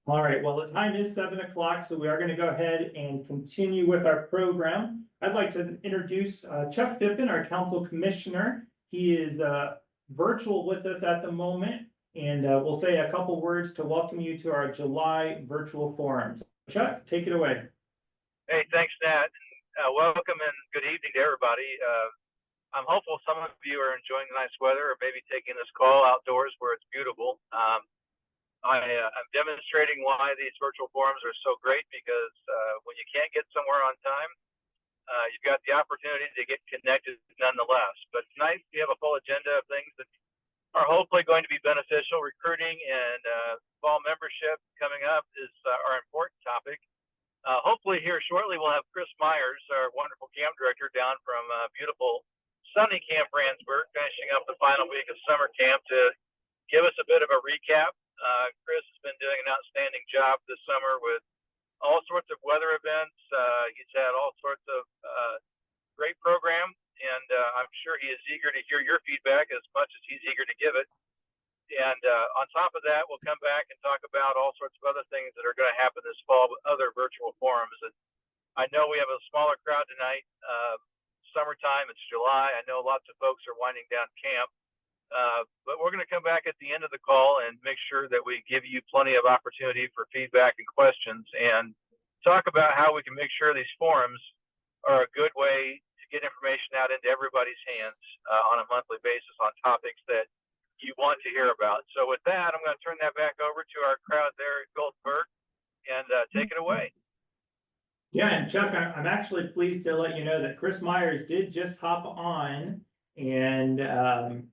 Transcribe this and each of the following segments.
All right, well, the time is 7 o'clock, so we are going to go ahead and continue with our program. I'd like to introduce Chuck Phippen, our council commissioner. He is virtual with us at the moment, and we'll say a couple words to welcome you to our July virtual forums. Chuck, take it away. Hey, thanks, Nat. Welcome and good evening to everybody. I'm hopeful some of you are enjoying the nice weather or maybe taking this call outdoors where it's beautiful. I'm demonstrating why these virtual forums are so great because when you can't get somewhere on time, you've got the opportunity to get connected nonetheless. But tonight we have a full agenda of things that are hopefully going to be beneficial. Recruiting and fall membership coming up is our important topic. Hopefully here shortly we'll have Chris Myers, our wonderful camp director, down from beautiful sunny Camp Ransburg, finishing up the final week of summer camp to give us a bit of a recap. Chris has been doing an outstanding job this summer with all sorts of weather events. He's had all sorts of great program, and I'm sure he is eager to hear your feedback as much as he's eager to give it. And on top of that, we'll come back and talk about all sorts of other things that are going to happen this fall with other virtual forums. And I know we have a smaller crowd tonight. Summertime, it's July. I know lots of folks are winding down camp. But we're going to come back at the end of the call and make sure that we give you plenty of opportunity for feedback and questions and talk about how we can make sure these forums are a good way to get information out into everybody's hands on a monthly basis on topics that you want to hear about. So with that, I'm going to turn that back over to our crowd there at Goldberg and take it away. Yeah, and Chuck, I'm actually pleased to let you know that Chris Myers did just hop on. And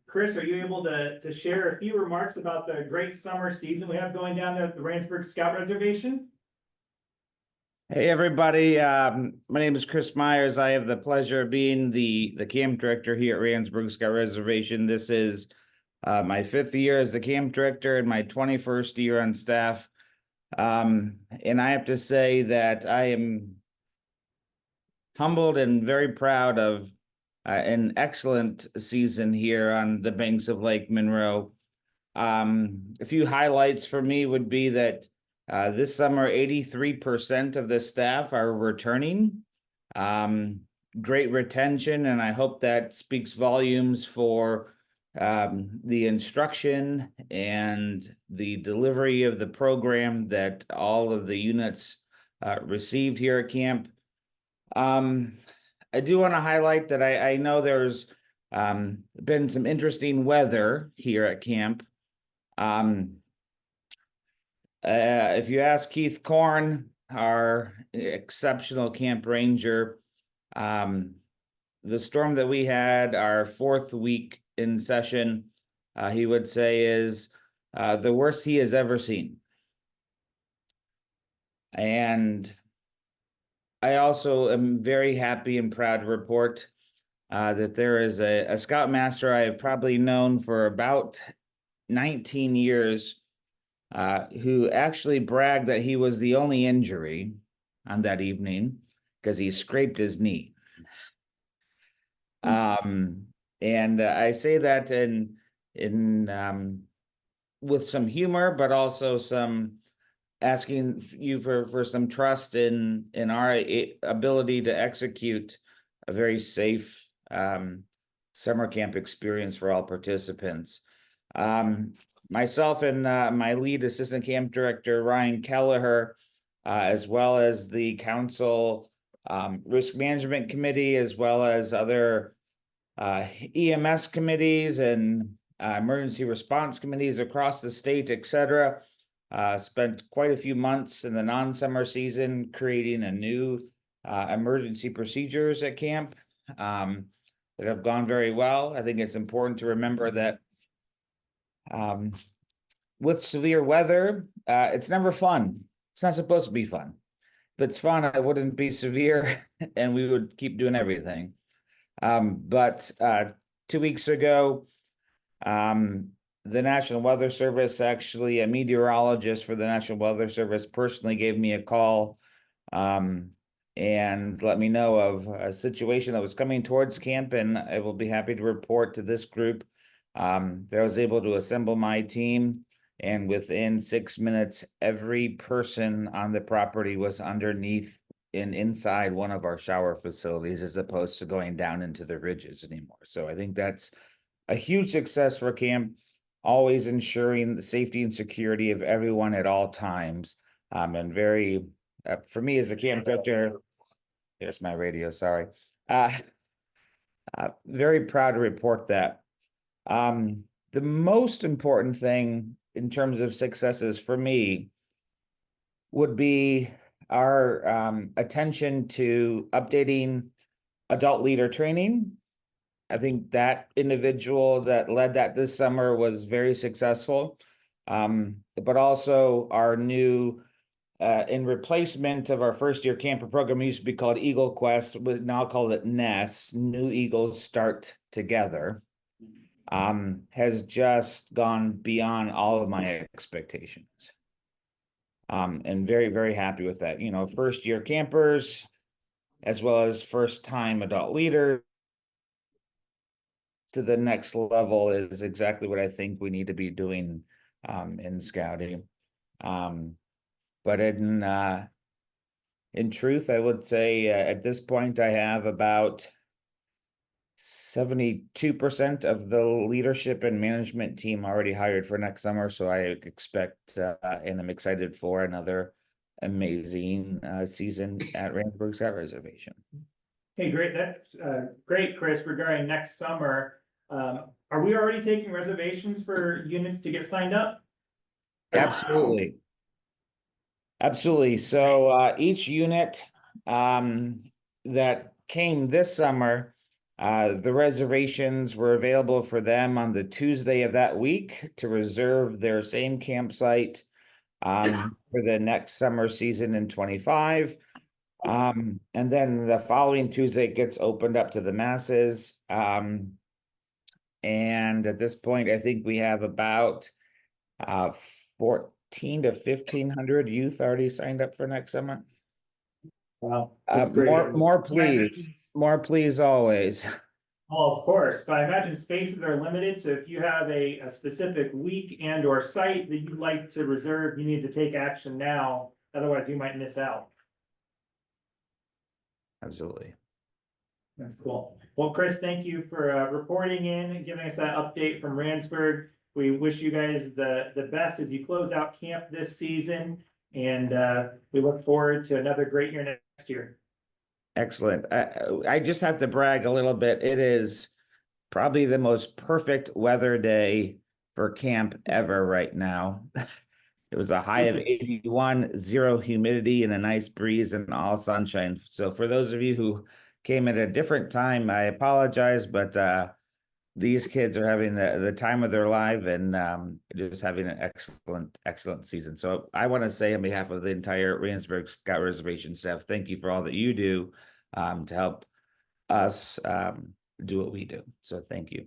Chris, are you able to share a few remarks about the great summer season we have going down there at the Ransburg Scout Reservation? Hey, everybody. My name is Chris Myers. I have the pleasure of being the camp director here at Ransburg Scout Reservation. This is my 5th year as the camp director and my 21st year on staff. And I have to say that I am humbled and very proud of an excellent season here on the banks of Lake Monroe. A few highlights for me would be that this summer, 83% of the staff are returning. Great retention, and I hope that speaks volumes for the instruction and the delivery of the program that all of the units received here at camp. I do want to highlight that I know there's been some interesting weather here at camp. If you ask Keith Korn, our exceptional camp ranger, the storm that we had our 4th week in session, he would say is the worst he has ever seen. And I also am very happy and proud to report that there is a scoutmaster I have probably known for about 19 years who actually bragged that he was the only injury on that evening because he scraped his knee. And I say that in with some humor, but also some asking you for some trust in our ability to execute a very safe summer camp experience for all participants. Myself and my lead assistant camp director, Ryan Kelleher, as well as the council risk management committee, as well as other EMS committees and emergency response committees across the state, etc. Spent quite a few months in the non-summer season creating a new emergency procedures at camp that have gone very well. I think it's important to remember that with severe weather, it's never fun. It's not supposed to be fun. If it's fun, it wouldn't be severe and we would keep doing everything. But 2 weeks ago, the National Weather Service, actually a meteorologist for the National Weather Service, personally gave me a call and let me know of a situation that was coming towards camp, and I will be happy to report to this group that I was able to assemble my team And within 6 minutes, every person on the property was underneath and inside one of our shower facilities as opposed to going down into the ridges anymore. So I think that's a huge success for camp, always ensuring the safety and security of everyone at all times. And very, for me as a camp director, there's my radio, sorry. Very proud to report that. The most important thing in terms of successes for me would be our attention to updating adult leader training. I think that individual that led that this summer was very successful. But also our new in replacement of our first year camper program used to be called Eagle Quest, we now call it Nest, New Eagles Start Together. Has just gone beyond all of my expectations. And very, very happy with that. You know, first year campers, as well as first time adult leaders to the next level is exactly what I think we need to be doing in scouting. But in truth, I would say at this point, I have about 72% of the leadership and management team already hired for next summer. So I expect and I'm excited for another amazing season at Ransburg Scout Reservation. Hey, great. That's great, Chris. Regarding next summer, are we already taking reservations for units to get signed up? Absolutely. Absolutely. So each unit that came this summer, the reservations were available for them on the Tuesday of that week to reserve their same campsite for the next summer season in 25. And then the following Tuesday it gets opened up to the masses. And at this point, I think we have about 14 to 1,500 youth already signed up for next summer. Wow, that's great. More please always. Oh, of course, but I imagine spaces are limited, so if you have a specific week and or site that you'd like to reserve, you need to take action now, otherwise you might miss out. Absolutely. That's cool. Well, Chris, thank you for reporting in and giving us that update from Ransburg. We wish you guys the best as you close out camp this season, and we look forward to another great year next year. Excellent. I just have to brag a little bit. It is probably the most perfect weather day for camp ever right now. It was a high of 81, zero humidity, and a nice breeze and all sunshine. So for those of you who came at a different time, I apologize, but these kids are having the time of their life and just having an excellent season. So I want to say on behalf of the entire Ransburg Scout Reservation staff, thank you for all that you do to help us do what we do. So thank you.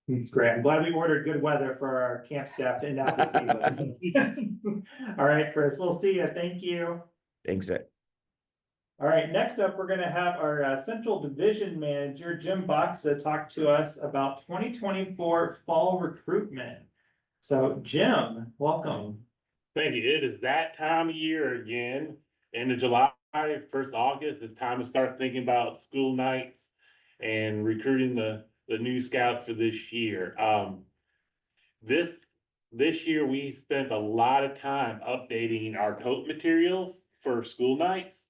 It's great. I'm glad we ordered good weather for our camp staff to end out the season. All right, Chris, we'll see you. Thank you. Thanks. All right, next up, we're going to have our Central Division Manager, Jim Boxa, talk to us about 2024 fall recruitment. So, Jim, welcome. Thank you. It is that time of year again. End of July, 1st August, it's time to start thinking about school nights and recruiting the new scouts for this year. This year we spent a lot of time updating our tote materials for school nights.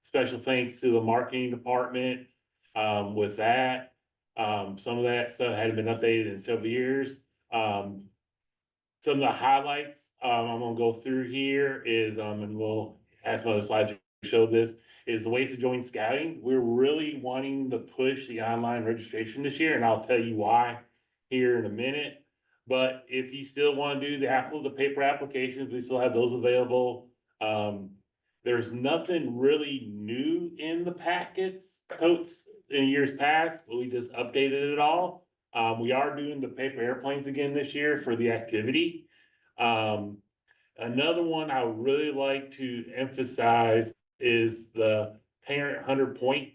Special thanks to the marketing department with that. Some of that stuff hadn't been updated in several years. Some of the highlights I'm gonna go through here is, and we'll have some other slides to show this, is the ways to join scouting. We're really wanting to push the online registration this year, and I'll tell you why here in a minute. But if you still want to do the paper applications, we still have those available. There's nothing really new in the packets, totes in years past, but we just updated it all. We are doing the paper airplanes again this year for the activity. Another one I would really like to emphasize is the parent 100 point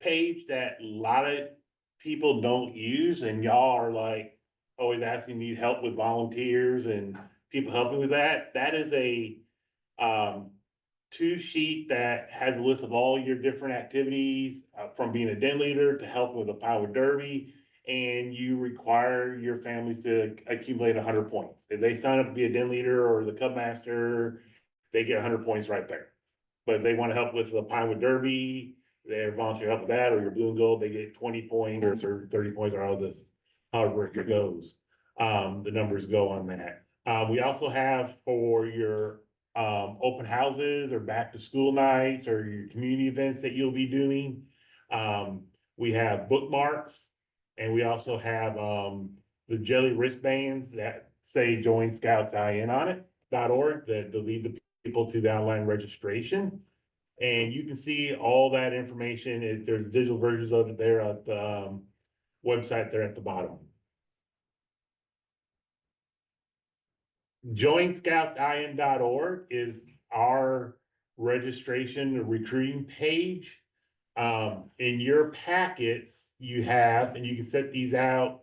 page that a lot of people don't use, and y'all are like always ask me, need help with volunteers and people helping with that. That is a, two sheet that has a list of all your different activities, from being a den leader to helping with a power derby. And you require your families to accumulate 100 points. If they sign up to be a den leader or the cub master, they get 100 points right there. But if they want to help with the Pinewood Derby, they volunteer help with that, or your blue and gold, they get 20 points or 30 points, or how this, however it goes. The numbers go on that. We also have for your open houses or back to school nights or your community events that you'll be doing. We have bookmarks, and we also have the jelly wristbands that say Join Scouts IN on it.org that lead the people to the online registration. And you can see all that information. There's digital versions of it there at the website there at the bottom. JoinScoutsIN.org is our registration recruiting page. In your packets, you have, and you can set these out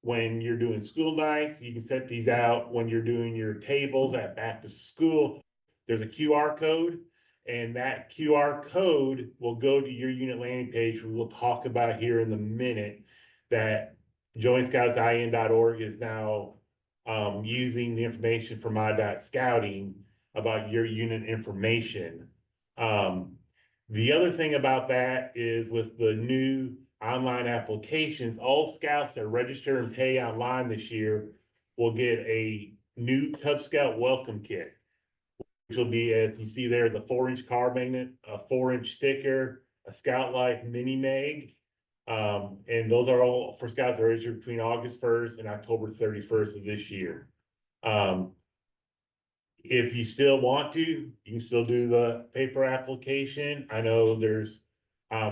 when you're doing school nights. You can set these out when you're doing your tables at back to school. There's a QR code, and that QR code will go to your unit landing page. We'll talk about here in a minute that JoinScoutsIN.org is now using the information from my.scouting about your unit information. The other thing about that is with the new online applications, all scouts that register and pay online this year will get a new Cub Scout welcome kit, which will be, as you see there, is a 4-inch card magnet, a 4-inch sticker, a Scout Life mini mag. And those are all for scouts that are registered between August 1st and October 31st of this year. If you still want to, you can still do the paper application. I know there's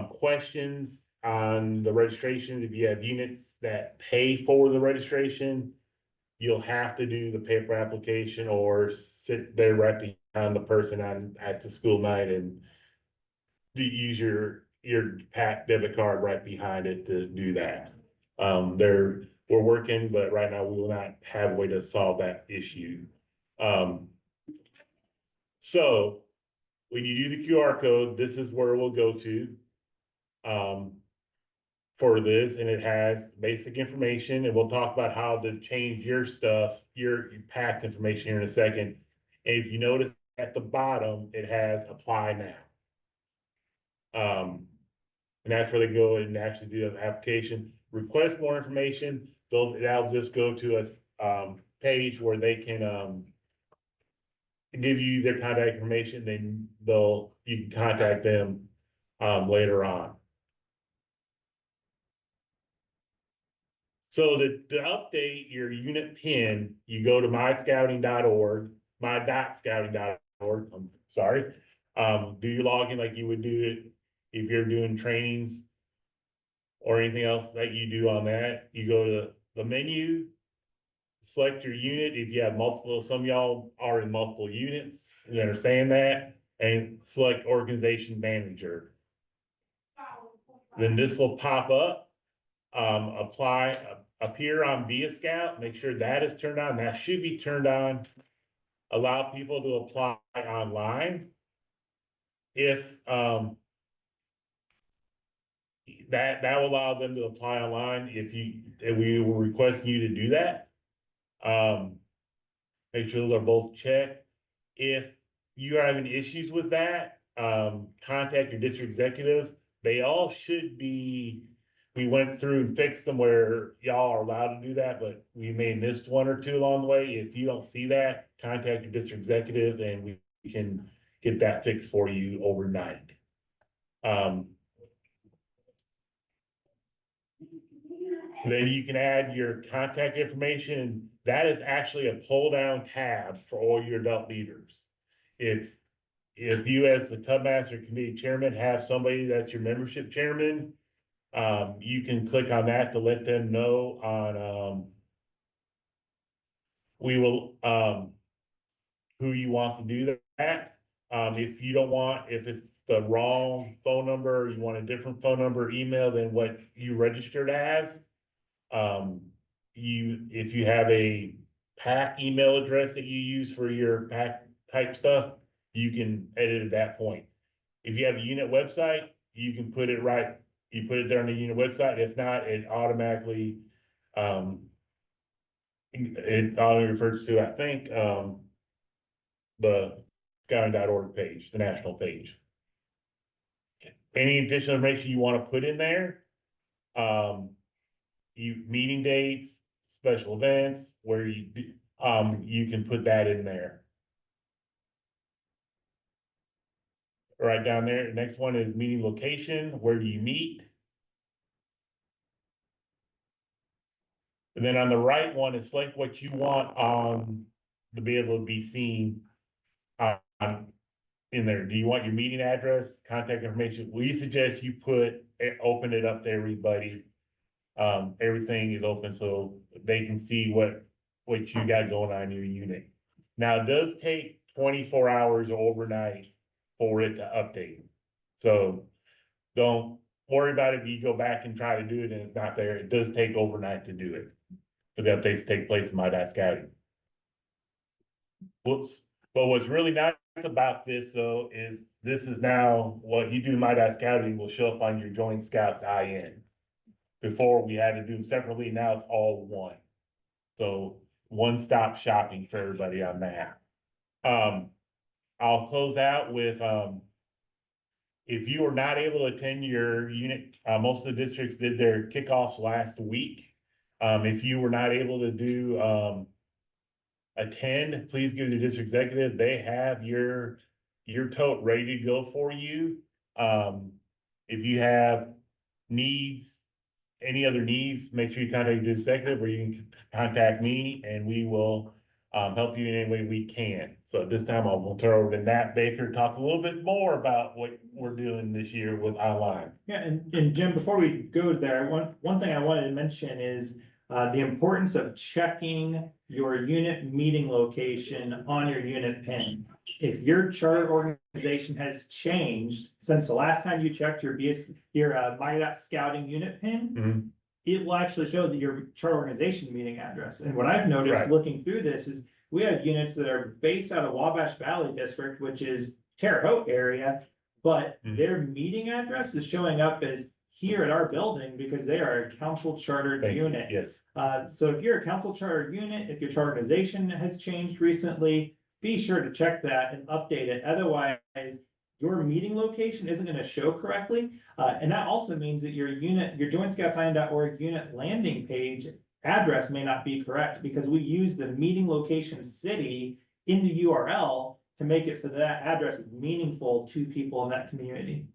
questions on the registration. If you have units that pay for the registration, you'll have to do the paper application or sit there right behind the person at the school night and use your PAC debit card right behind it to do that. We're working, but right now we will not have a way to solve that issue. So when you do the QR code, this is where we'll go to for this, and it has basic information, and we'll talk about how to change your stuff, your PAC information here in a second. And if you notice at the bottom, it has apply now. And that's where they go and actually do the application. Request more information, that'll just go to a page where they can give you their contact information, then you can contact them later on. So to update your unit PIN, you go to myscouting.org, my.scouting.org, I'm sorry. Do your login like you would do it if you're doing trainings or anything else that you do on that. You go to the menu, select your unit. If you have multiple, some of y'all are in multiple units, you understand that, and select organization manager. Then this will pop up, appear on Be a Scout, make sure that is turned on. That should be turned on. Allow people to apply online. If that will allow them to apply online if we will request you to do that. Make sure those are both checked. If you are having issues with that, contact your district executive. They all should be, we went through and fixed them where y'all are allowed to do that, but we may have missed one or two along the way. If you don't see that, contact your district executive and we can get that fixed for you overnight. Then you can add your contact information. That is actually a pull down tab for all your adult leaders. If you as the Cub Master Committee Chairman have somebody that's your membership chairman, you can click on that to let them know on who you want to do that. If you don't want, if it's the wrong phone number, you want a different phone number, email than what you registered as, if you have a PAC email address that you use for your PAC type stuff, you can edit at that point. If you have a unit website, you can put it right, you put it there on the unit website. If not, it automatically, it only refers to, I think, the scouting.org page, the national page. Any additional information you want to put in there, meeting dates, special events, where you can put that in there. Right down there, the next one is meeting location, where do you meet? And then on the right one, it's like what you want to be able to be seen in there. Do you want your meeting address, contact information? We suggest you open it up to everybody. Everything is open so they can see what you got going on in your unit. Now, it does take 24 hours or overnight for it to update. So don't worry about it if you go back and try to do it and it's not there. It does take overnight to do it. For the updates to take place in My.Scouting. Whoops. But what's really nice about this though is this is now what you do in My.Scouting will show up on your Joint Scouts IN. Before we had to do them separately, now it's all one. So one-stop shopping for everybody on that. I'll close out with if you were not able to attend your unit, most of the districts did their kickoffs last week. If you were not able to do attend, please give the district executive. They have your tote ready to go for you. If you have needs, any other needs, make sure you contact your executive, or you can contact me and we will help you in any way we can. So at this time, I will turn over to Nat Baker to talk a little bit more about what we're doing this year with online. Yeah, and Jim, before we go there, one thing I wanted to mention is the importance of checking your unit meeting location on your unit pin. If your charter organization has changed since the last time you checked your My.Scouting unit pin, it will actually show that your charter organization meeting address. And what I've noticed looking through this is we have units that are based out of Wabash Valley District, which is Terre Haute area, but their meeting address is showing up as here at our building because they are a council chartered unit. Yes. So if you're a council chartered unit, if your charter organization has changed recently, be sure to check that and update it. Otherwise, your meeting location isn't going to show correctly. And that also means that your jointscoutsIN.org unit landing page address may not be correct because we use the meeting location city in the URL to make it so that address is meaningful to people in that community.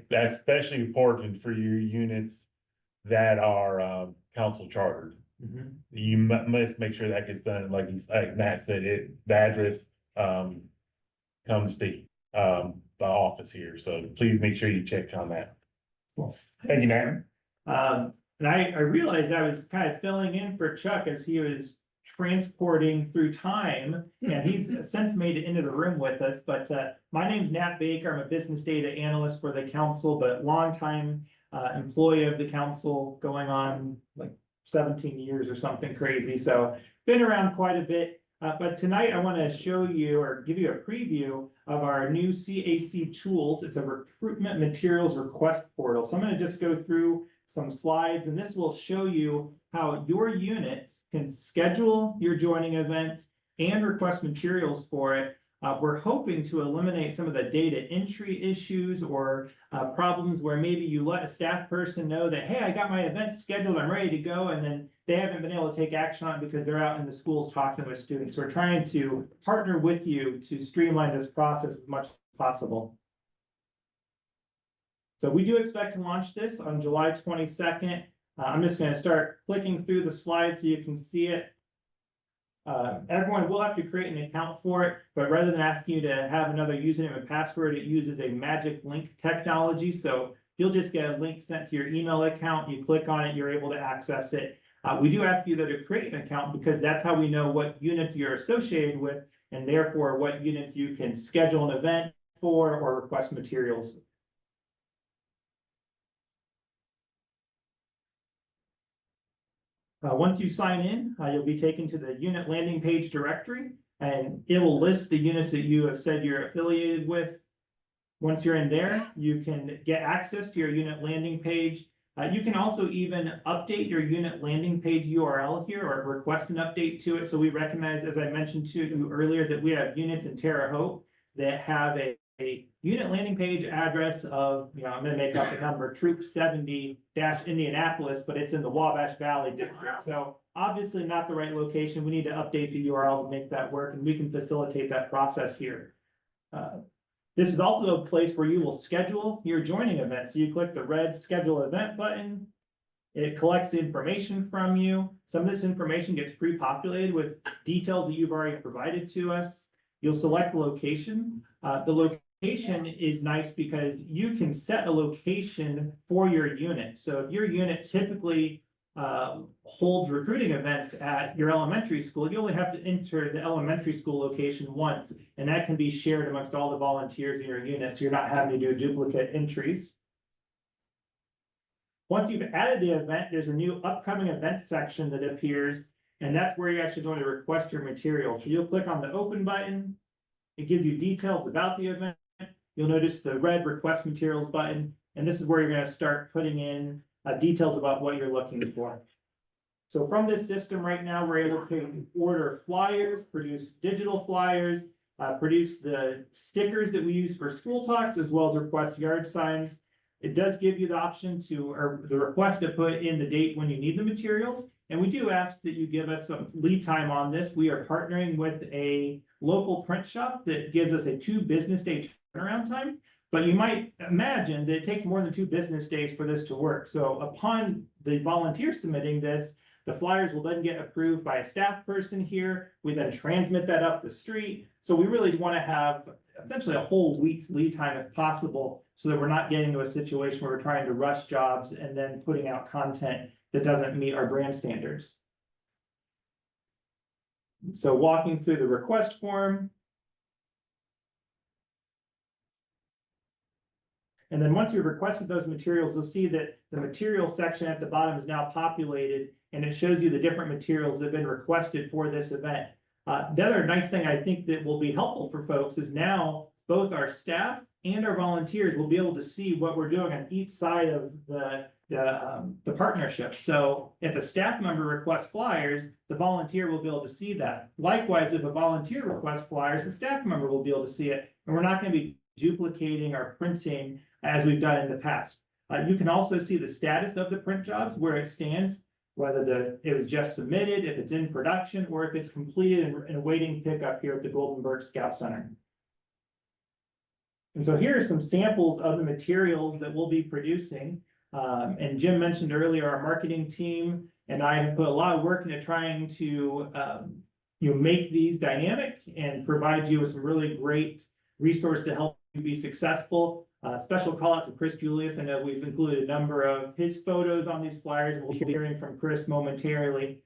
That's especially important for your units that are council chartered. You must make sure that gets done. Like Matt said, the address comes to the office here. So please make sure you check on that. Well, thank you, Nat. And I realized I was kind of filling in for Chuck as he was transporting through time, and he's since made it into the room with us. But my name's Nat Baker. I'm a business data analyst for the council, but longtime employee of the council, going on like 17 years or something crazy. So been around quite a bit. But tonight I want to show you or give you a preview of our new CAC tools. It's a recruitment materials request portal. So I'm going to just go through some slides, and this will show you how your unit can schedule your joining event and request materials for it. We're hoping to eliminate some of the data entry issues or problems where maybe you let a staff person know that, hey, I got my event scheduled, I'm ready to go, and then they haven't been able to take action on it because they're out in the schools talking with students. So we're trying to partner with you to streamline this process as much as possible. So we do expect to launch this on July 22nd. I'm just going to start clicking through the slides so you can see it. Everyone will have to create an account for it, but rather than asking you to have another username and password, it uses a magic link technology. So you'll just get a link sent to your email account. You click on it, you're able to access it. We do ask you though to create an account because that's how we know what units you're associated with, and therefore what units you can schedule an event for or request materials. Once you sign in, you'll be taken to the unit landing page directory, and it will list the units that you have said you're affiliated with. Once you're in there, you can get access to your unit landing page. You can also even update your unit landing page URL here or request an update to it. So we recognize, as I mentioned to you earlier, that we have units in Terre Haute that have a unit landing page address of, I'm gonna make up a number, Troop 70-Indianapolis, but it's in the Wabash Valley district. So obviously not the right location. We need to update the URL to make that work, and we can facilitate that process here. This is also a place where you will schedule your joining event. So you click the red schedule event button. It collects the information from you. Some of this information gets pre-populated with details that you've already provided to us. You'll select the location. The location is nice because you can set a location for your unit. So if your unit typically holds recruiting events at your elementary school, you only have to enter the elementary school location once, and that can be shared amongst all the volunteers in your unit, so you're not having to do duplicate entries. Once you've added the event, there's a new upcoming event section that appears, and that's where you're actually going to request your material. So you'll click on the open button. It gives you details about the event. You'll notice the red request materials button, and this is where you're going to start putting in details about what you're looking for. So from this system right now, we're able to order flyers, produce digital flyers, produce the stickers that we use for school talks, as well as request yard signs. It does give you the option to, or the request to put in the date when you need the materials. And we do ask that you give us some lead time on this. We are partnering with a local print shop that gives us a 2 business day turnaround time. But you might imagine that it takes more than 2 business days for this to work. So upon the volunteer submitting this, the flyers will then get approved by a staff person here. We then transmit that up the street. So we really want to have essentially a whole week's lead time if possible, so that we're not getting to a situation where we're trying to rush jobs and then putting out content that doesn't meet our brand standards. So walking through the request form. And then once you've requested those materials, you'll see that the materials section at the bottom is now populated, and it shows you the different materials that have been requested for this event. The other nice thing I think that will be helpful for folks is now both our staff and our volunteers will be able to see what we're doing on each side of the partnership. So if a staff member requests flyers, the volunteer will be able to see that. Likewise, if a volunteer requests flyers, the staff member will be able to see it. And we're not going to be duplicating our printing as we've done in the past. You can also see the status of the print jobs, where it stands, whether it was just submitted, if it's in production, or if it's completed and awaiting pickup here at the Goldenberg Scout Center. And so here are some samples of the materials that we'll be producing. And Jim mentioned earlier, our marketing team and I have put a lot of work into trying to make these dynamic and provide you with some really great resource to help you be successful. Special call out to Chris Julius. I know we've included a number of his photos on these flyers, and we'll be hearing from Chris momentarily.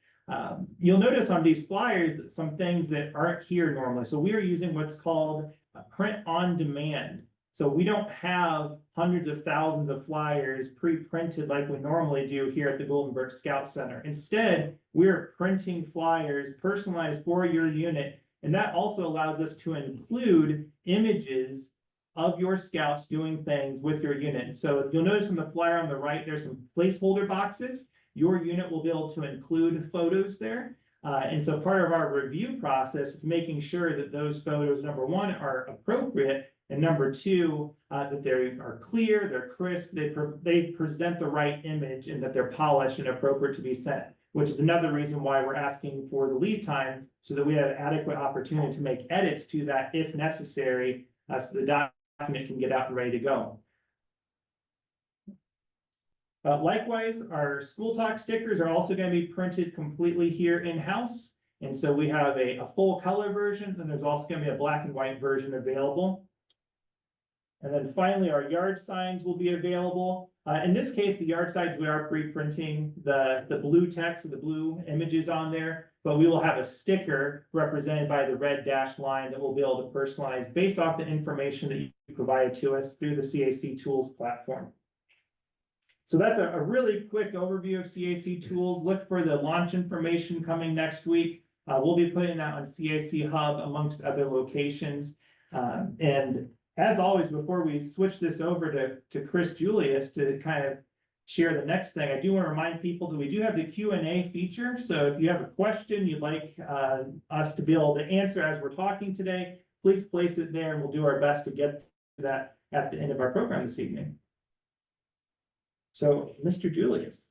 You'll notice on these flyers some things that aren't here normally. So we are using what's called print on demand. So we don't have hundreds of thousands of flyers pre-printed like we normally do here at the Goldenberg Scout Center. Instead, we're printing flyers personalized for your unit, and that also allows us to include images of your scouts doing things with your unit. So you'll notice from the flyer on the right, there's some placeholder boxes. Your unit will be able to include photos there. And so part of our review process is making sure that those photos, number one, are appropriate, and number two, that they are clear, they're crisp, they present the right image, and that they're polished and appropriate to be sent, which is another reason why we're asking for the lead time, so that we have adequate opportunity to make edits to that if necessary, so the document can get out and ready to go. Likewise, our school talk stickers are also going to be printed completely here in-house. And so we have a full color version, and there's also going to be a black and white version available. And then finally, our yard signs will be available. In this case, the yard signs, we are pre-printing the blue text or the blue images on there, but we will have a sticker represented by the red dashed line that we'll be able to personalize based off the information that you provided to us through the CAC Tools platform. So that's a really quick overview of CAC tools. Look for the launch information coming next week. We'll be putting that on CAC Hub amongst other locations. And as always, before we switch this over to Chris Julius to kind of share the next thing, I do want to remind people that we do have the Q&A feature. So if you have a question you'd like us to be able to answer as we're talking today, please place it there and we'll do our best to get to that at the end of our program this evening. So, Mr. Julius.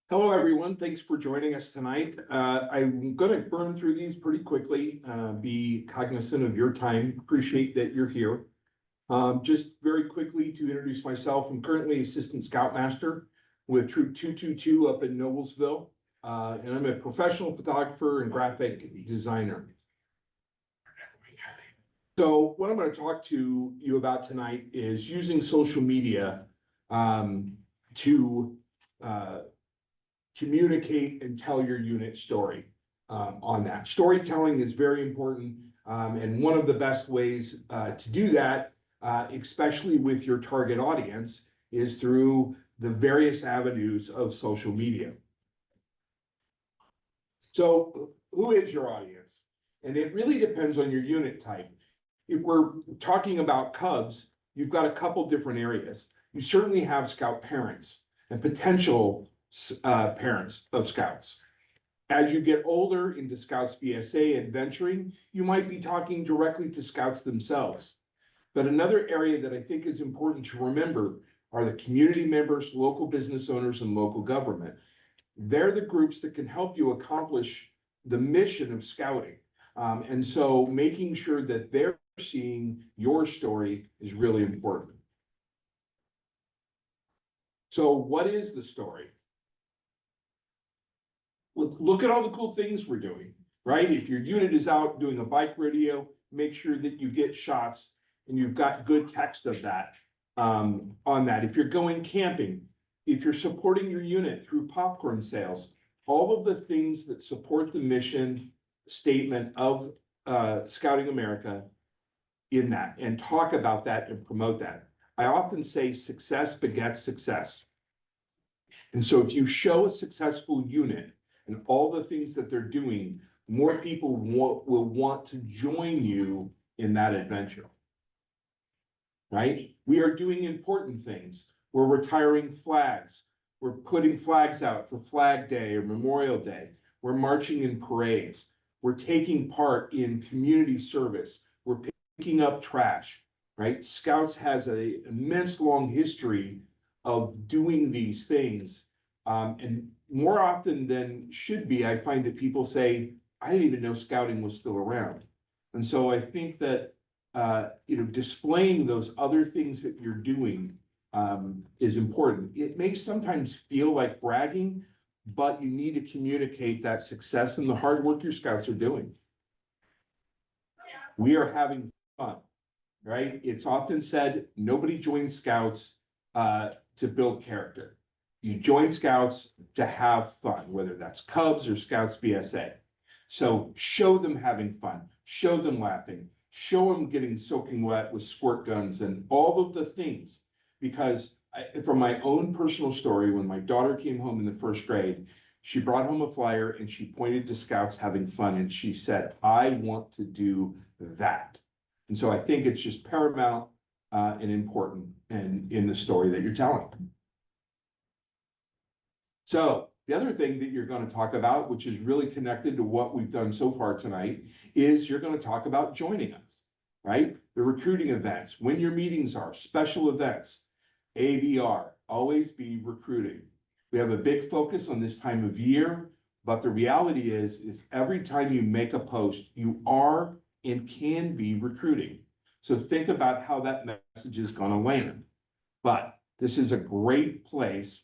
Hello, everyone. Thanks for joining us tonight. I'm going to burn through these pretty quickly, be cognizant of your time. Appreciate that you're here. Just very quickly to introduce myself, I'm currently Assistant Scoutmaster with Troop 222 up in Noblesville, and I'm a professional photographer and graphic designer. So what I'm going to talk to you about tonight is using social media to communicate and tell your unit story on that. Storytelling is very important, and one of the best ways to do that, especially with your target audience, is through the various avenues of social media. So who is your audience? And it really depends on your unit type. If we're talking about Cubs, you've got a couple different areas. You certainly have Scout parents and potential parents of Scouts. As you get older into Scouts BSA and venturing, you might be talking directly to Scouts themselves. But another area that I think is important to remember are the community members, local business owners, and local government. They're the groups that can help you accomplish the mission of Scouting. And so making sure that they're seeing your story is really important. So what is the story? Look at all the cool things we're doing, right? If your unit is out doing a bike rodeo, make sure that you get shots and you've got good text of that on that. If you're going camping, if you're supporting your unit through popcorn sales, all of the things that support the mission statement of Scouting America in that, and talk about that and promote that. I often say success begets success. And so if you show a successful unit and all the things that they're doing, more people will want to join you in that adventure. Right? We are doing important things. We're retiring flags. We're putting flags out for Flag Day or Memorial Day. We're marching in parades. We're taking part in community service. We're picking up trash, right? Scouts has an immense long history of doing these things. And more often than should be, I find that people say, I didn't even know Scouting was still around. And so I think that, displaying those other things that you're doing is important. It may sometimes feel like bragging, but you need to communicate that success and the hard work your Scouts are doing. We are having fun, right? It's often said, nobody joins Scouts to build character. You join Scouts to have fun, whether that's Cubs or Scouts BSA. So show them having fun, show them laughing, show them getting soaking wet with squirt guns and all of the things. Because from my own personal story, when my daughter came home in the first grade, she brought home a flyer and she pointed to Scouts having fun and she said, I want to do that. And so I think it's just paramount and important in the story that you're telling. So the other thing that you're going to talk about, which is really connected to what we've done so far tonight, is you're going to talk about joining us, right? The recruiting events, when your meetings are, special events, ABR, always be recruiting. We have a big focus on this time of year, but the reality is every time you make a post, you are and can be recruiting. So think about how that message is going to land. But this is a great place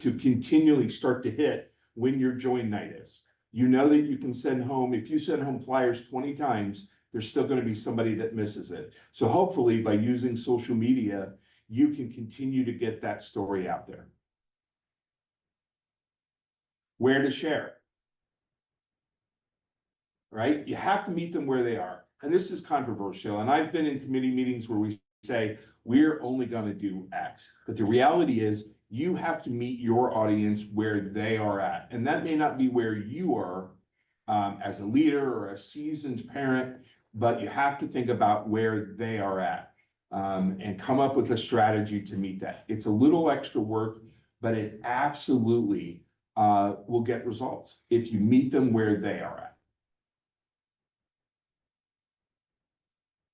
to continually start to hit when your join night is. You know that you can send home, if you send home flyers 20 times, there's still going to be somebody that misses it. So hopefully by using social media, you can continue to get that story out there. Where to share, right? You have to meet them where they are. And this is controversial. And I've been in committee meetings where we say, we're only gonna do X. But the reality is, you have to meet your audience where they are at. And that may not be where you are as a leader or a seasoned parent, but you have to think about where they are at and come up with a strategy to meet that. It's a little extra work, but it absolutely will get results if you meet them where they are at.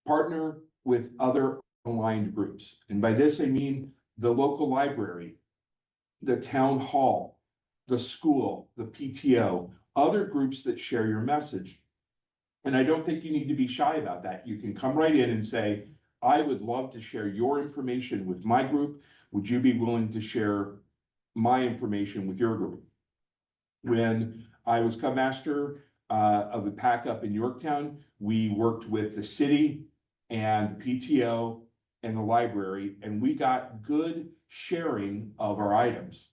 Partner with other aligned groups. And by this, I mean the local library, the town hall, the school, the PTO, other groups that share your message. And I don't think you need to be shy about that. You can come right in and say, I would love to share your information with my group. Would you be willing to share my information with your group? When I was Cub Master of the pack up in Yorktown, we worked with the city and PTO and the library, and we got good sharing of our items.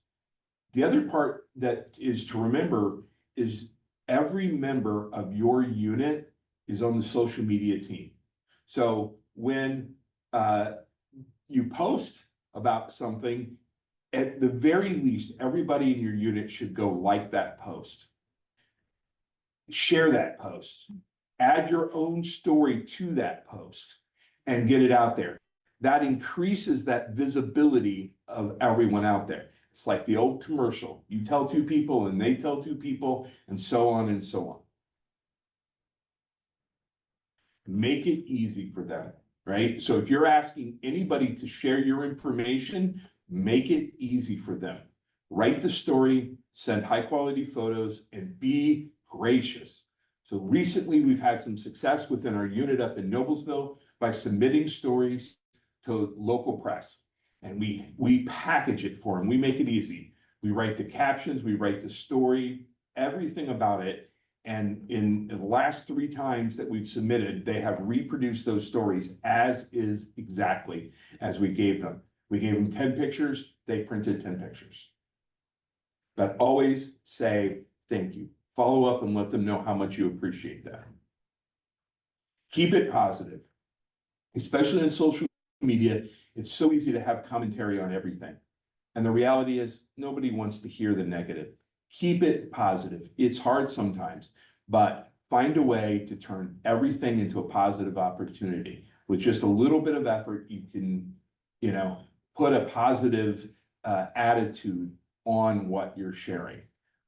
The other part that is to remember is every member of your unit is on the social media team. So when you post about something, at the very least, everybody in your unit should go like that post. Share that post. Add your own story to that post and get it out there. That increases that visibility of everyone out there. It's like the old commercial. You tell two people and they tell two people and so on and so on. Make it easy for them, right? So if you're asking anybody to share your information, make it easy for them. Write the story, send high quality photos, and be gracious. So recently we've had some success within our unit up in Noblesville by submitting stories to local press. And we package it for them. We make it easy. We write the captions, we write the story, everything about it. And in the last 3 times that we've submitted, they have reproduced those stories as is exactly as we gave them. We gave them 10 pictures, they printed 10 pictures. But always say thank you. Follow up and let them know how much you appreciate that. Keep it positive, especially in social media. It's so easy to have commentary on everything. And the reality is nobody wants to hear the negative. Keep it positive. It's hard sometimes, but find a way to turn everything into a positive opportunity. With just a little bit of effort, you can, put a positive attitude on what you're sharing.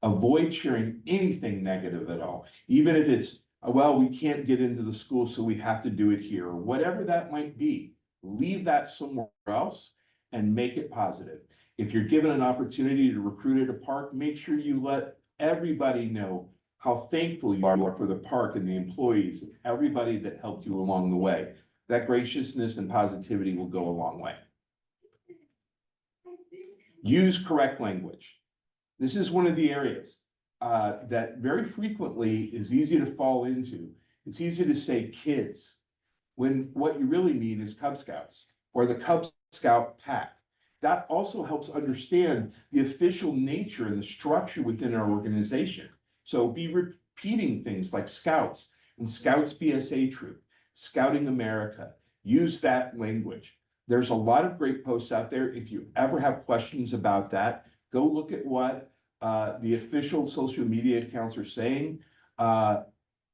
Avoid sharing anything negative at all, even if it's, well, we can't get into the school, so we have to do it here, or whatever that might be. Leave that somewhere else and make it positive. If you're given an opportunity to recruit at a park, make sure you let everybody know how thankful you are for the park and the employees, and everybody that helped you along the way. That graciousness and positivity will go a long way. Use correct language. This is one of the areas that very frequently is easy to fall into. It's easy to say kids, when what you really mean is Cub Scouts or the Cub Scout pack. That also helps understand the official nature and the structure within our organization. So be repeating things like Scouts and Scouts BSA Troop, Scouting America. Use that language. There's a lot of great posts out there. If you ever have questions about that, go look at what the official social media accounts are saying.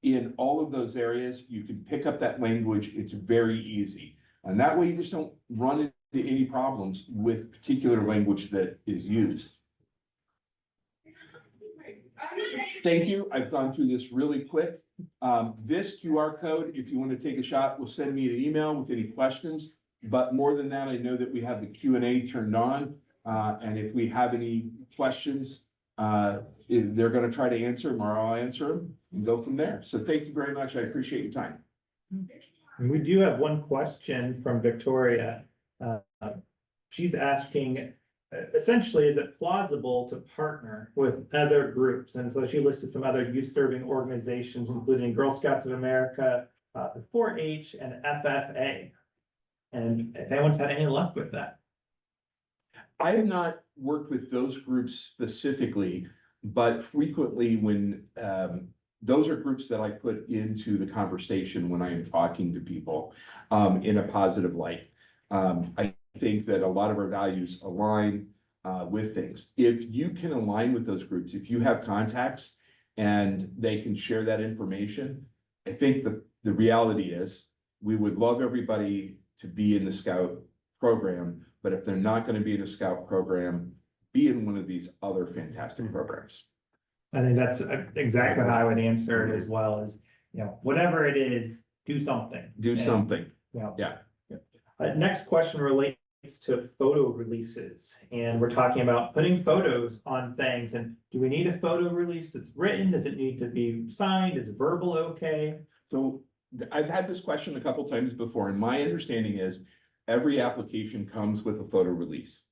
In all of those areas, you can pick up that language. It's very easy. And that way you just don't run into any problems with particular language that is used. Thank you. I've gone through this really quick. This QR code, if you want to take a shot, will send me an email with any questions. But more than that, I know that we have the Q&A turned on. And if we have any questions, they're going to try to answer them, or I'll answer them and go from there. So thank you very much. I appreciate your time. And we do have one question from Victoria. She's asking, essentially, is it plausible to partner with other groups? And so she listed some other youth-serving organizations, including Girl Scouts of America, the 4-H, and FFA. And if anyone's had any luck with that. I have not worked with those groups specifically, but frequently when those are groups that I put into the conversation when I am talking to people in a positive light. I think that a lot of our values align with things. If you can align with those groups, if you have contacts and they can share that information, I think the reality is we would love everybody to be in the Scout program, but if they're not going to be in a Scout program, be in one of these other fantastic programs. I think that's exactly how I would answer it as well, as, whatever it is, do something. Do something. Yeah. Next question relates to photo releases, and we're talking about putting photos on things. And do we need a photo release that's written? Does it need to be signed? Is verbal okay? So I've had this question a couple times before, and my understanding is every application comes with a photo release.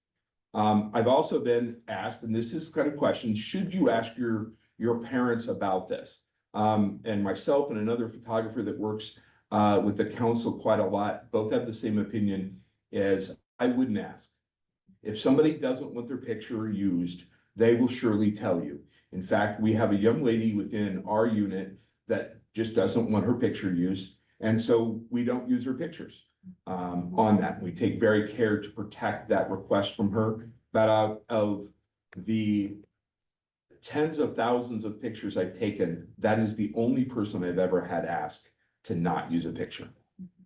I've also been asked, and this is kind of question, should you ask your parents about this? And myself and another photographer that works with the council quite a lot, both have the same opinion, as I wouldn't ask. If somebody doesn't want their picture used, they will surely tell you. In fact, we have a young lady within our unit that just doesn't want her picture used, and so we don't use her pictures on that. We take very care to protect that request from her. But out of the tens of thousands of pictures I've taken, that is the only person I've ever had ask to not use a picture.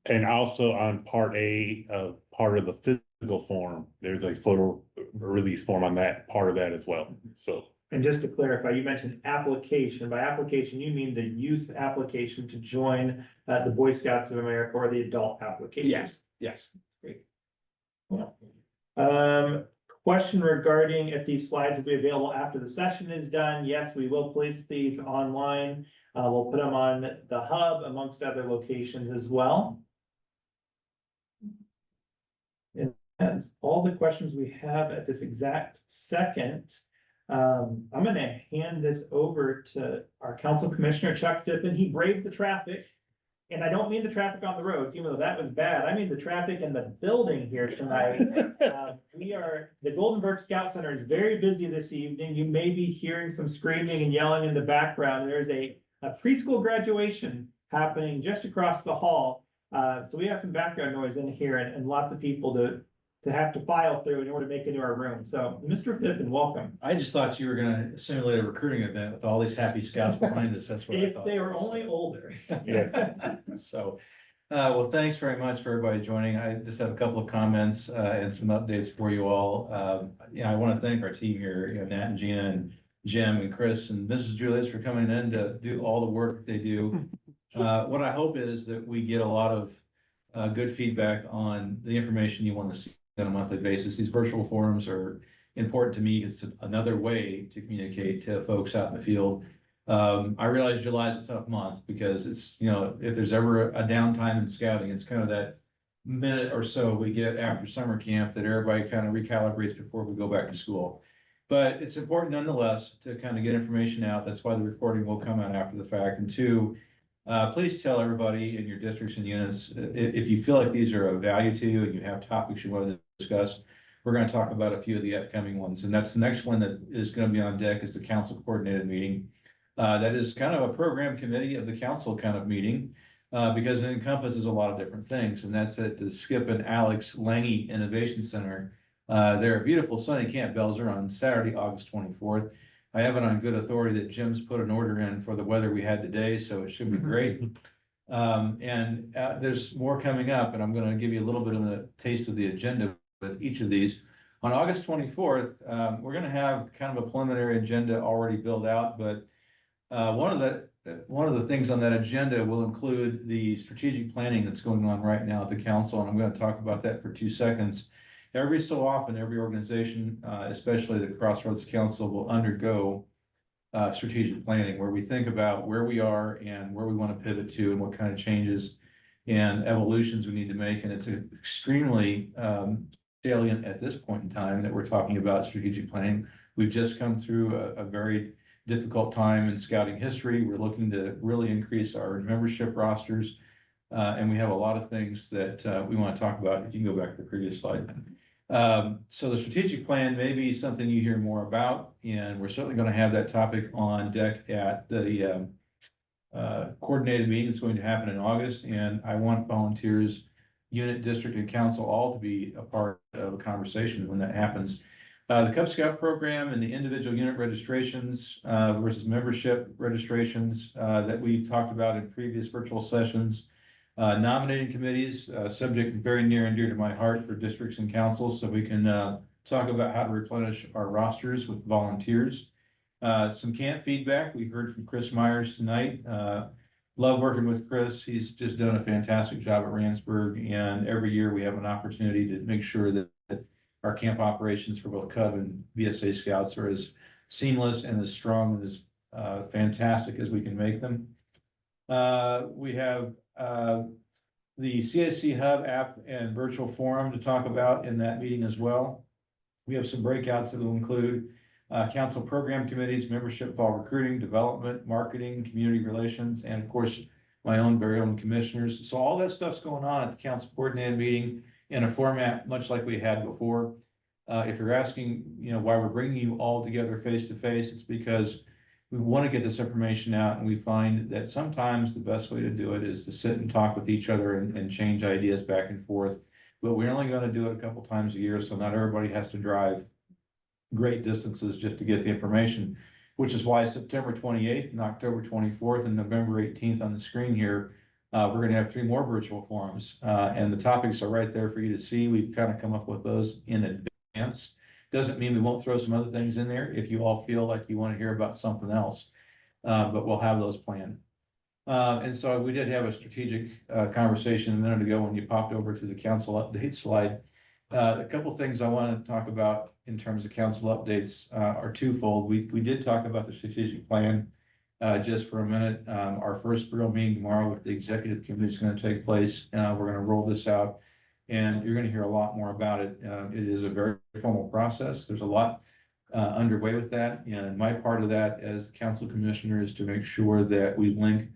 And also on part A, part of the physical form, there's a photo release form on that, part of that as well, so. And just to clarify, you mentioned application. By application, you mean the youth application to join the Boy Scouts of America, or the adult application? Yes. Great. Question regarding if these slides will be available after the session is done. Yes, we will place these online. We'll put them on the hub amongst other locations as well. And that's all the questions we have at this exact second. I'm gonna hand this over to our council commissioner, Chuck Phippen. He braved the traffic. And I don't mean the traffic on the roads, even though that was bad. I mean the traffic in the building here tonight. The Goldenberg Scout Center is very busy this evening. You may be hearing some screaming and yelling in the background. There's a preschool graduation happening just across the hall. So we have some background noise in here, and lots of people to have to file through in order to make it into our room. So Mr. Phippen, welcome. I just thought you were gonna simulate a recruiting event with all these happy scouts behind us. That's what I If thought. they were only older. Yes. So, well, thanks very much for everybody joining. I just have a couple of comments and some updates for you all. I want to thank our team here, Nat and Gina and Jim and Chris and Mrs. Julius for coming in to do all the work they do. What I hope is that we get a lot of good feedback on the information you want to see on a monthly basis. These virtual forums are important to me. It's another way to communicate to folks out in the field. I realize July is a tough month because it's, if there's ever a downtime in scouting, it's kind of that minute or so we get after summer camp that everybody kind of recalibrates before we go back to school. But it's important nonetheless to kind of get information out. That's why the recording will come out after the fact. And two, please tell everybody in your districts and units, if you feel like these are of value to you and you have topics you want to discuss, we're going to talk about a few of the upcoming ones. And that's the next one that is going to be on deck is the council coordinated meeting. That is kind of a program committee of the council kind of meeting because it encompasses a lot of different things. And that's at the Skip and Alex Lange Innovation Center. They're at beautiful sunny Camp Belzer on Saturday, August 24th. I have it on good authority that Jim's put an order in for the weather we had today, so it should be great. And there's more coming up, and I'm going to give you a little bit of a taste of the agenda with each of these. On August 24th, we're going to have kind of a preliminary agenda already built out, but one of the things on that agenda will include the strategic planning that's going on right now at the council, and I'm going to talk about that for 2 seconds. Every so often, every organization, especially the Crossroads Council, will undergo strategic planning where we think about where we are and where we want to pivot to and what kind of changes and evolutions we need to make. And it's extremely salient at this point in time that we're talking about strategic planning. We've just come through a very difficult time in scouting history. We're looking to really increase our membership rosters. And we have a lot of things that we want to talk about. If you can go back to the previous slide. So the strategic plan may be something you hear more about, and we're certainly going to have that topic on deck at the coordinated meeting that's going to happen in August. And I want volunteers unit, district, and council all to be a part of a conversation when that happens. The Cub Scout program and the individual unit registrations versus membership registrations that we've talked about in previous virtual sessions. Nominating committees, subject very near and dear to my heart for districts and councils, so we can talk about how to replenish our rosters with volunteers. Some camp feedback. We heard from Chris Myers tonight. Love working with Chris. He's just done a fantastic job at Ransburg, and every year we have an opportunity to make sure that our camp operations for both Cub and VSA Scouts are as seamless and as strong and as fantastic as we can make them. We have the CIC Hub app and virtual forum to talk about in that meeting as well. We have some breakouts that will include council program committees, membership, fall recruiting, development, marketing, community relations, and of course, my own very own commissioners. So all that stuff's going on at the council coordinated meeting in a format much like we had before. If you're asking, why we're bringing you all together face to face, it's because we want to get this information out, and we find that sometimes the best way to do it is to sit and talk with each other and change ideas back and forth. But we're only going to do it a couple times a year, so not everybody has to drive great distances just to get the information, which is why September 28th and October 24th and November 18th on the screen here, we're going to have 3 more virtual forums, and the topics are right there for you to see. We've kind of come up with those in advance. Doesn't mean we won't throw some other things in there if you all feel like you want to hear about something else, but we'll have those planned. And so we did have a strategic conversation a minute ago when you popped over to the council update slide. A couple of things I want to talk about in terms of council updates are twofold. We did talk about the strategic plan just for a minute. Our first real meeting tomorrow with the executive committee is going to take place. We're going to roll this out, and you're going to hear a lot more about it. It is a very formal process. There's a lot underway with that, and my part of that as the council commissioner is to make sure that we link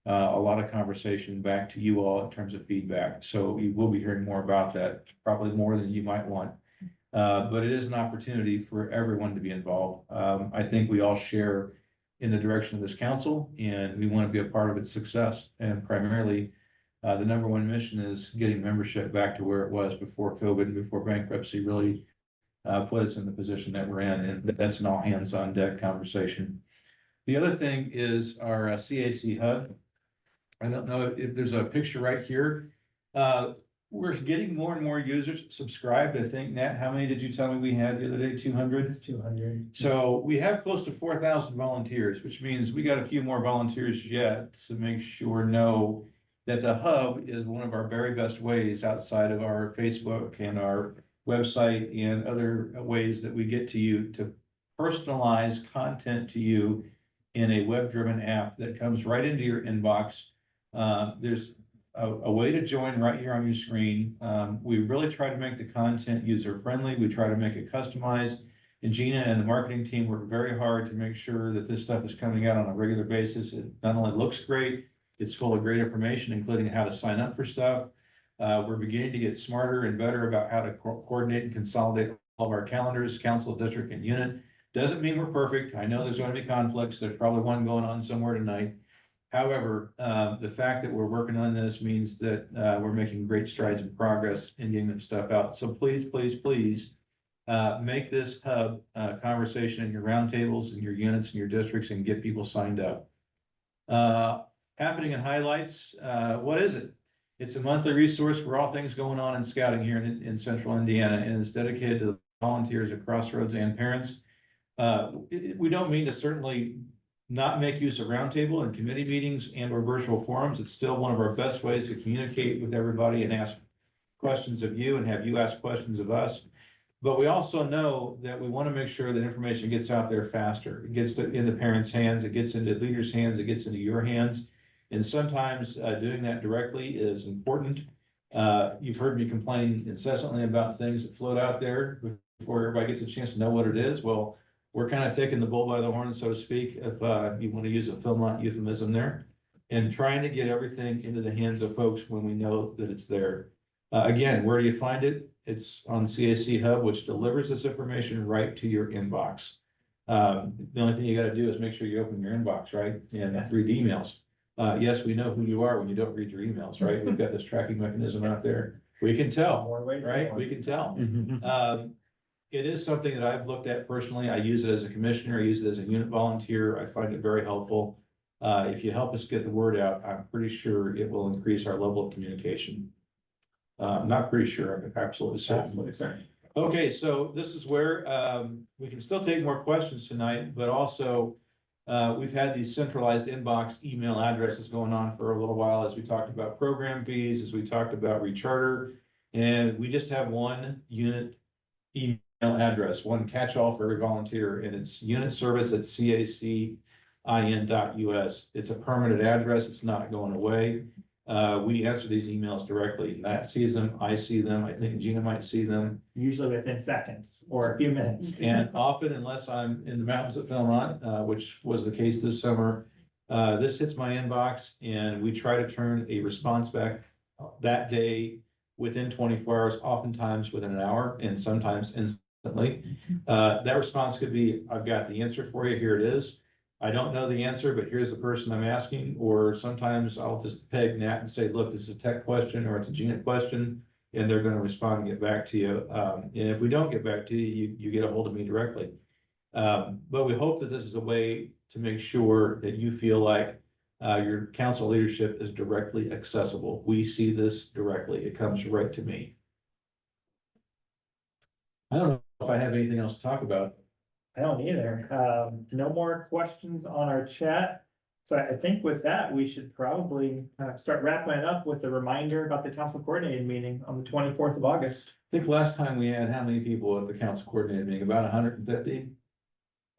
a lot of conversation back to you all in terms of feedback. So you will be hearing more about that, probably more than you might want. But it is an opportunity for everyone to be involved. I think we all share in the direction of this council, and we want to be a part of its success. And primarily, the number one mission is getting membership back to where it was before COVID and before bankruptcy really put us in the position that we're in. And that's an all hands on deck conversation. The other thing is our CAC Hub. I don't know if there's a picture right here. We're getting more and more users subscribed. I think, Nat, how many did you tell me we had the other day? 200? It's 200. So we have close to 4,000 volunteers, which means we got a few more volunteers yet to make sure know that the hub is one of our very best ways outside of our Facebook and our website and other ways that we get to you to personalize content to you in a web-driven app that comes right into your inbox. There's a way to join right here on your screen. We really try to make the content user-friendly. We try to make it customized. And Gina and the marketing team work very hard to make sure that this stuff is coming out on a regular basis. It not only looks great, it's full of great information, including how to sign up for stuff. We're beginning to get smarter and better about how to coordinate and consolidate all of our calendars, council, district, and unit. Doesn't mean we're perfect. I know there's going to be conflicts. There's probably one going on somewhere tonight. However, the fact that we're working on this means that we're making great strides in progress in getting this stuff out. So please, please, please make this hub conversation in your roundtables, in your units, in your districts, and get people signed up. Happening in highlights, what is it? It's a monthly resource for all things going on in scouting here in central Indiana, and it's dedicated to the volunteers at Crossroads and parents. We don't mean to certainly not make use of roundtable and committee meetings and or virtual forums. It's still one of our best ways to communicate with everybody and ask questions of you and have you ask questions of us. But we also know that we want to make sure that information gets out there faster. It gets into parents' hands, it gets into leaders' hands, it gets into your hands. And sometimes doing that directly is important. You've heard me complain incessantly about things that float out there before everybody gets a chance to know what it is. Well, we're kind of taking the bull by the horn, so to speak, if you want to use a Philmont euphemism there, and trying to get everything into the hands of folks when we know that it's there. Again, where do you find it? It's on CAC Hub, which delivers this information right to your inbox. The only thing you got to do is make sure you open your inbox, right? And Yes. read emails. Yes, we know who you are when you don't read your emails, right? We've got this tracking mechanism out there. We can tell, More ways than right? one. We can tell. Mm-hmm. It is something that I've looked at personally. I use it as a commissioner, I use it as a unit volunteer. I find it very helpful. If you help us get the word out, I'm pretty sure it will increase our level of communication. Not pretty sure, I'm absolutely certain. Absolutely, sir. Okay, so this is where, we can still take more questions tonight, but also, we've had these centralized inbox email addresses going on for a little while as we talked about program fees, as we talked about recharter. And we just have one unit email address, one catch-all for every volunteer, and it's unitservice@cacin.us. It's a permanent address, it's not going away. We answer these emails directly. Matt sees them, I see them, I think Gina might see them. Usually within seconds or a few minutes. And often, unless I'm in the mountains of Philmont, which was the case this summer, this hits my inbox and we try to turn a response back that day within 24 hours, oftentimes within an hour, and sometimes instantly. That response could be, I've got the answer for you, here it is. I don't know the answer, but here's the person I'm asking, or sometimes I'll just peg Nat and say, look, this is a tech question or it's a Gina question, and they're gonna respond and get back to you. And if we don't get back to you, you get a hold of me directly. But we hope that this is a way to make sure that you feel like your council leadership is directly accessible. We see this directly. It comes right to me. I don't know if I have anything else to talk about. I don't either. No more questions on our chat. So I think with that, we should probably start wrapping it up with a reminder about the council coordinated meeting on the 24th of August. I think last time we had how many people at the council coordinated meeting? About 150?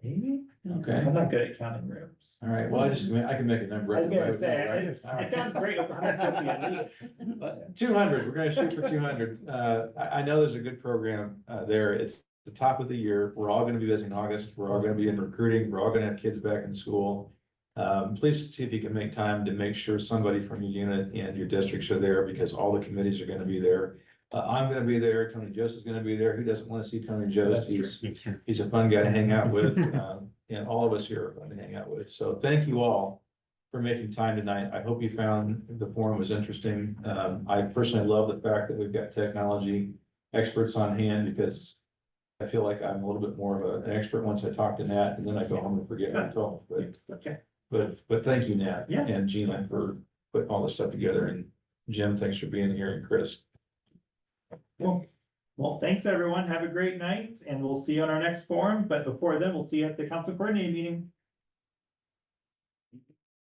Maybe? Okay. I'm not good at counting rooms. All right, well, I can make a number. I was gonna say, Right? it sounds great with 150 at least. 200, we're gonna shoot for 200. I know there's a good program there. It's the top of the year. We're all gonna be busy in August. We're all gonna be in recruiting. We're all gonna have kids back in school. Please see if you can make time to make sure somebody from your unit and your districts are there, because all the committees are gonna be there. I'm gonna be there. Tony Joseph's gonna be there. Who doesn't want to see Tony Joseph? He's a fun guy to hang out with, and all of us here are fun to hang out with. So thank you all for making time tonight. I hope you found the forum was interesting. I personally love the fact that we've got technology experts on hand, because I feel like I'm a little bit more of an expert once I talk to Nat, and then I go home and forget what I told. Okay. But thank you, Nat. Yeah. And Gina for putting all this stuff together, and Jim, thanks for being here, and Chris. Well, thanks everyone. Have a great night and we'll see you on our next forum. But before then, we'll see you at the council coordinating meeting.